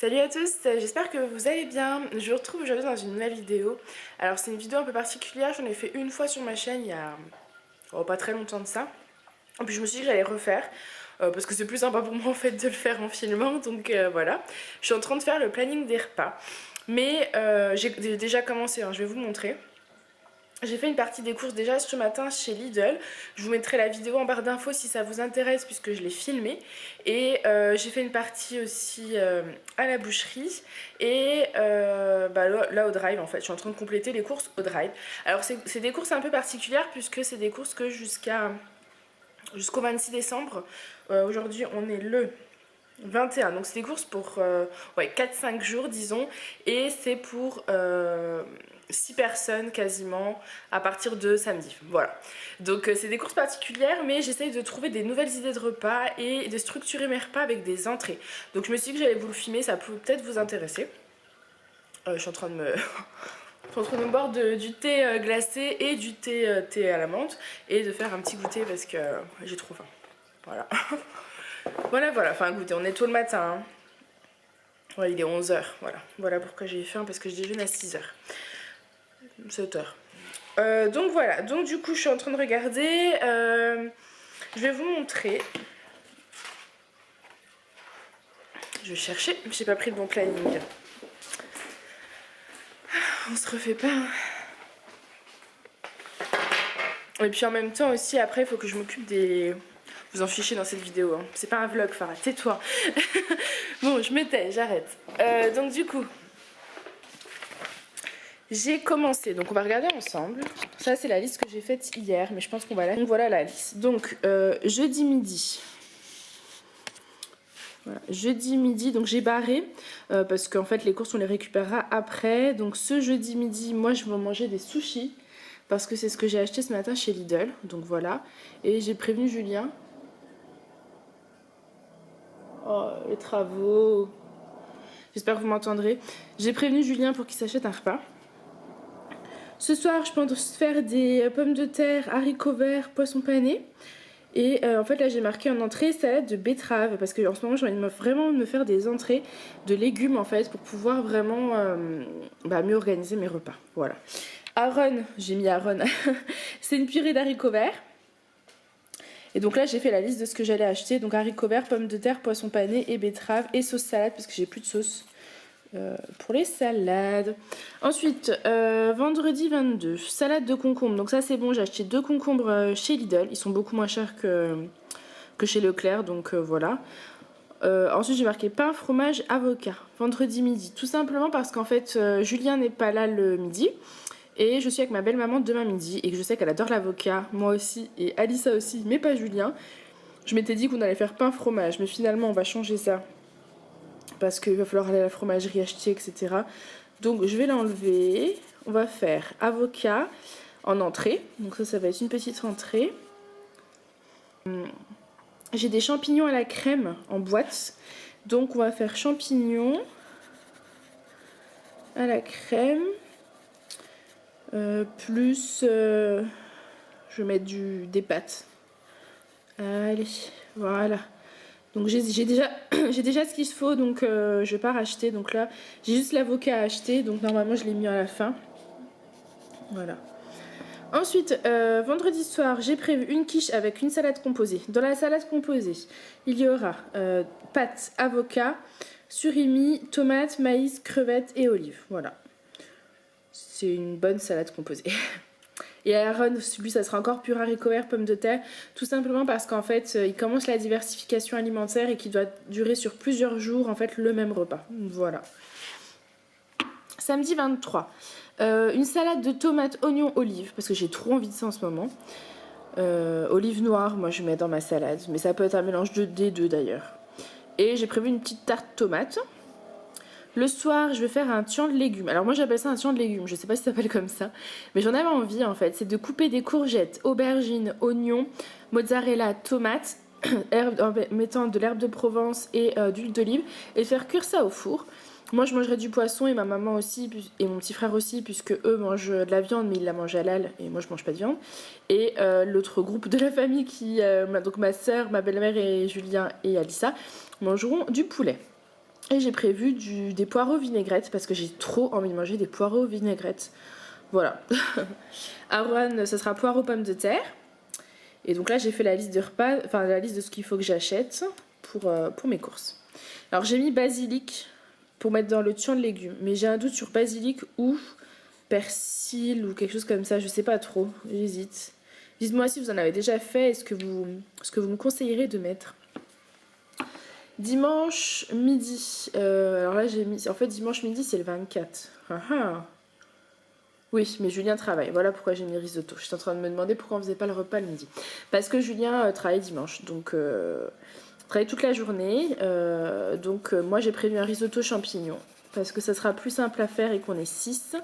Salut à tous, j'espère que vous allez bien. Je vous retrouve aujourd'hui dans une nouvelle vidéo. Alors c'est une vidéo un peu particulière, j'en ai fait une fois sur ma chaîne il y a pas très longtemps de ça. Et puis je me suis dit que j'allais refaire parce que c'est plus sympa pour moi en fait de le faire en filmant. Donc voilà, je suis en train de faire le planning des repas. Mais j'ai déjà commencé, hein, je vais vous montrer. J'ai fait une partie des courses déjà ce matin chez Lidl. Je vous mettrai la vidéo en barre d'infos si ça vous intéresse puisque je l'ai filmée. Et j'ai fait une partie aussi à la boucherie. Et là au drive en fait. Je suis en train de compléter les courses au drive. Alors c'est des courses un peu particulières puisque c'est des courses que jusqu'au 26 décembre. Aujourd'hui on est le 21, donc c'est des courses pour 4-5 jours disons, et c'est pour 6 personnes quasiment à partir de samedi, voilà. Donc c'est des courses particulières, mais j'essaye de trouver des nouvelles idées de repas et de structurer mes repas avec des entrées. Donc je me suis dit que j'allais vous le filmer, ça peut peut-être vous intéresser. Je suis en train de me... Je suis en train de boire du thé glacé et du thé à la menthe et de faire un petit goûter parce que j'ai trop faim, voilà. Voilà, enfin écoutez, on est tôt le matin, hein. Ouais, il est 11h, voilà pourquoi j'ai faim, parce que je déjeune à 6h, 7h. Donc voilà, donc du coup je suis en train de regarder, je vais vous montrer. Je vais chercher, j'ai pas pris le bon planning. On se refait pas, hein. Et puis en même temps aussi, après il faut que je m'occupe des... Vous en fichez dans cette vidéo, hein. C'est pas un vlog, Farah, tais-toi. Bon, je me tais, j'arrête. Donc du coup, j'ai commencé, donc on va regarder ensemble. Ça c'est la liste que j'ai faite hier, mais je pense qu'on va la... Donc voilà la liste. Donc jeudi midi. Voilà, jeudi midi, donc j'ai barré parce qu'en fait les courses on les récupérera après. Donc ce jeudi midi, moi je vais manger des sushis parce que c'est ce que j'ai acheté ce matin chez Lidl. Donc voilà, et j'ai prévenu Julien. Oh, les travaux. J'espère que vous m'entendrez. J'ai prévenu Julien pour qu'il s'achète un repas. Ce soir, je pense faire des pommes de terre, haricots verts, poisson pané. Et en fait, là, j'ai marqué en entrée salade de betterave. Parce qu'en ce moment, j'ai envie de vraiment me faire des entrées de légumes, en fait, pour pouvoir vraiment mieux organiser mes repas. Voilà. Aaron, j'ai mis Aaron. C'est une purée d'haricots verts. Et donc là, j'ai fait la liste de ce que j'allais acheter. Donc haricots verts, pommes de terre, poisson pané et betterave et sauce salade parce que j'ai plus de sauce pour les salades. Ensuite, vendredi 22, salade de concombre. Donc ça, c'est bon, j'ai acheté 2 concombres chez Lidl. Ils sont beaucoup moins chers que chez Leclerc, donc voilà. Ensuite, j'ai marqué pain, fromage, avocat. Vendredi midi. Tout simplement parce qu'en fait, Julien n'est pas là le midi. Et je suis avec ma belle-maman demain midi et que je sais qu'elle adore l'avocat, moi aussi, et Alissa aussi, mais pas Julien. Je m'étais dit qu'on allait faire pain fromage, mais finalement on va changer ça. Parce qu'il va falloir aller à la fromagerie acheter, etc. Donc je vais l'enlever. On va faire avocat en entrée. Donc ça va être une petite entrée. J'ai des champignons à la crème en boîte. Donc on va faire champignons à la crème. Je vais mettre des pâtes. Allez, voilà. Donc j'ai déjà ce qu'il faut, donc je vais pas racheter. Donc là, j'ai juste l'avocat à acheter, donc normalement je l'ai mis à la fin. Voilà. Ensuite, vendredi soir, j'ai prévu une quiche avec une salade composée. Dans la salade composée, il y aura pâtes, avocat, surimi, tomates, maïs, crevettes et olives. Voilà. C'est une bonne salade composée. Et Aaron, lui, ça sera encore pur haricots verts, pommes de terre. Tout simplement parce qu'en fait, il commence la diversification alimentaire et qui doit durer sur plusieurs jours, en fait, le même repas. Voilà. Samedi 23. Une salade de tomates, oignons, olives. Parce que j'ai trop envie de ça en ce moment. Olives noires, moi, je mets dans ma salade. Mais ça peut être un mélange des deux, d'ailleurs. Et j'ai prévu une petite tarte tomate. Le soir, je vais faire un tian de légumes. Alors moi, j'appelle ça un tian de légumes. Je sais pas si ça s'appelle comme ça. Mais j'en avais envie, en fait. C'est de couper des courgettes, aubergines, oignons, mozzarella, tomates, en mettant de l'herbe de Provence et d'huile d'olive. Et faire cuire ça au four. Moi, je mangerai du poisson et ma maman aussi. Et mon petit frère aussi, puisque eux mangent de la viande, mais ils la mangent halal. Et moi, je mange pas de viande. Et l'autre groupe de la famille, donc ma soeur, ma belle-mère et Julien et Alissa, mangeront du poulet. Et j'ai prévu des poireaux vinaigrettes parce que j'ai trop envie de manger des poireaux vinaigrettes. Voilà. Aaron, ça sera poireaux pommes de terre. Et donc là, j'ai fait la liste de repas, enfin la liste de ce qu'il faut que j'achète pour mes courses. Alors j'ai mis basilic pour mettre dans le tuant de légumes. Mais j'ai un doute sur basilic ou persil ou quelque chose comme ça. Je sais pas trop. J'hésite. Dites-moi si vous en avez déjà fait et ce que vous me conseillerez de mettre. Dimanche midi. Alors là, j'ai mis. En fait, dimanche midi, c'est le 24. Ah ah. Oui, mais Julien travaille. Voilà pourquoi j'ai mis risotto. Je suis en train de me demander pourquoi on faisait pas le repas le midi. Parce que Julien travaille dimanche. Donc, travaille toute la journée. Moi, j'ai prévu un risotto champignon. Parce que ça sera plus simple à faire et qu'on est 6.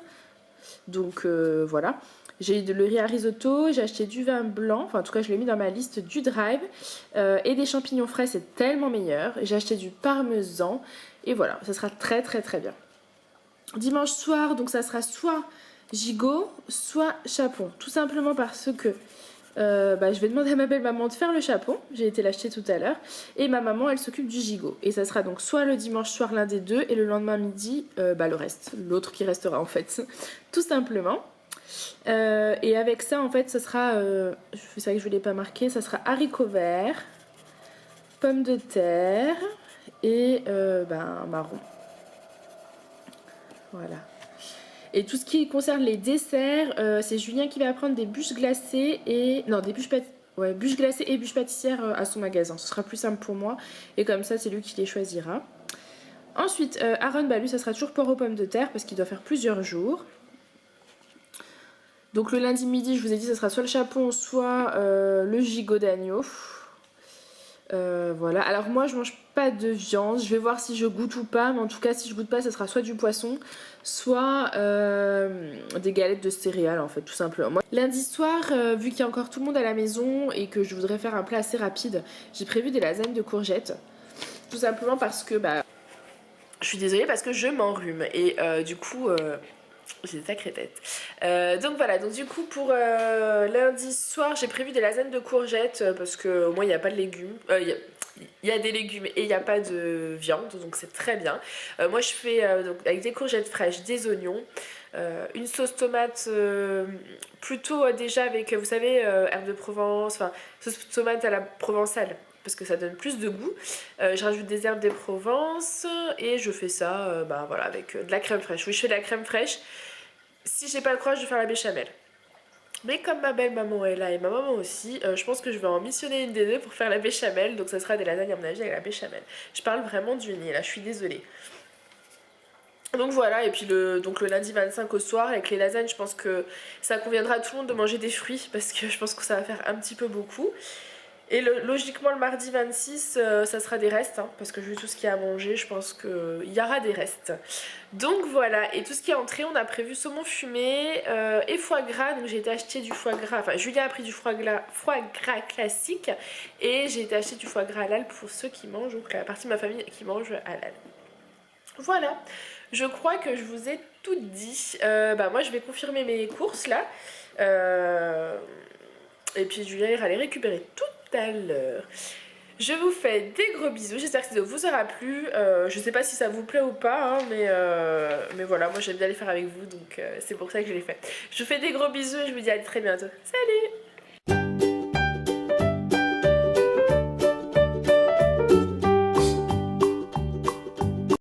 Donc, voilà. J'ai le riz à risotto, j'ai acheté du vin blanc, enfin en tout cas je l'ai mis dans ma liste du drive, et des champignons frais, c'est tellement meilleur. J'ai acheté du parmesan, et voilà, ça sera très très très bien. Dimanche soir, donc ça sera soit gigot, soit chapon, tout simplement parce que je vais demander à ma belle-maman de faire le chapon, j'ai été l'acheter tout à l'heure, et ma maman elle s'occupe du gigot. Et ça sera donc soit le dimanche soir l'un des deux, et le lendemain midi, le reste, l'autre qui restera en fait, tout simplement. Et avec ça en fait ça sera c'est vrai que je ne l'ai pas marqué, ça sera haricots verts, pommes de terre et marron, voilà. Et tout ce qui concerne les desserts, c'est Julien qui va prendre des bûches glacées et non des bûches glacées et bûches pâtissières à son magasin, ce sera plus simple pour moi et comme ça c'est lui qui les choisira. Ensuite Aaron, lui ça sera toujours porc aux pommes de terre parce qu'il doit faire plusieurs jours. Donc le lundi midi, je vous ai dit, ça sera soit le chapon, soit le gigot d'agneau. Voilà. Alors moi, je mange pas de viande. Je vais voir si je goûte ou pas. Mais en tout cas, si je goûte pas, ça sera soit du poisson, soit des galettes de céréales, en fait, tout simplement. Moi, lundi soir, vu qu'il y a encore tout le monde à la maison et que je voudrais faire un plat assez rapide, j'ai prévu des lasagnes de courgettes. Tout simplement parce que, je suis désolée parce que je m'enrhume. Et du coup... j'ai une sacrée tête. Donc voilà, donc du coup pour lundi soir j'ai prévu des lasagnes de courgettes parce que au moins il n'y a pas de légumes. Il y a des légumes et il n'y a pas de viande, donc c'est très bien. Moi je fais donc, avec des courgettes fraîches, des oignons, une sauce tomate plutôt déjà avec, vous savez, herbes de Provence, enfin sauce tomate à la provençale. Parce que ça donne plus de goût. Je rajoute des herbes de Provence et je fais ça voilà, avec de la crème fraîche. Oui, je fais de la crème fraîche. Si j'ai pas le courage de faire la béchamel. Mais comme ma belle maman est là et ma maman aussi, je pense que je vais en missionner une des deux pour faire la béchamel. Donc ça sera des lasagnes à mon avis avec la béchamel. Je parle vraiment du nez là, je suis désolée. Donc voilà, et puis donc le lundi 25 au soir avec les lasagnes, je pense que ça conviendra à tout le monde de manger des fruits parce que je pense que ça va faire un petit peu beaucoup. Et logiquement le mardi 26 ça sera des restes parce que vu tout ce qu'il y a à manger je pense qu'il y aura des restes. Donc voilà, et tout ce qui est entré on a prévu saumon fumé et foie gras. Donc j'ai été acheter du foie gras, enfin Julia a pris du foie gras classique et j'ai été acheter du foie gras halal pour ceux qui mangent, donc la partie de ma famille qui mange halal. Voilà, je crois que je vous ai tout dit. Moi je vais confirmer mes courses là et puis Julia ira les récupérer tout à l'heure. Je vous fais des gros bisous, j'espère que cette vidéo vous aura plu. Je sais pas si ça vous plaît ou pas, mais voilà, moi j'aime bien les faire avec vous, donc c'est pour ça que je les fais. Je vous fais des gros bisous et je vous dis à très bientôt. Salut!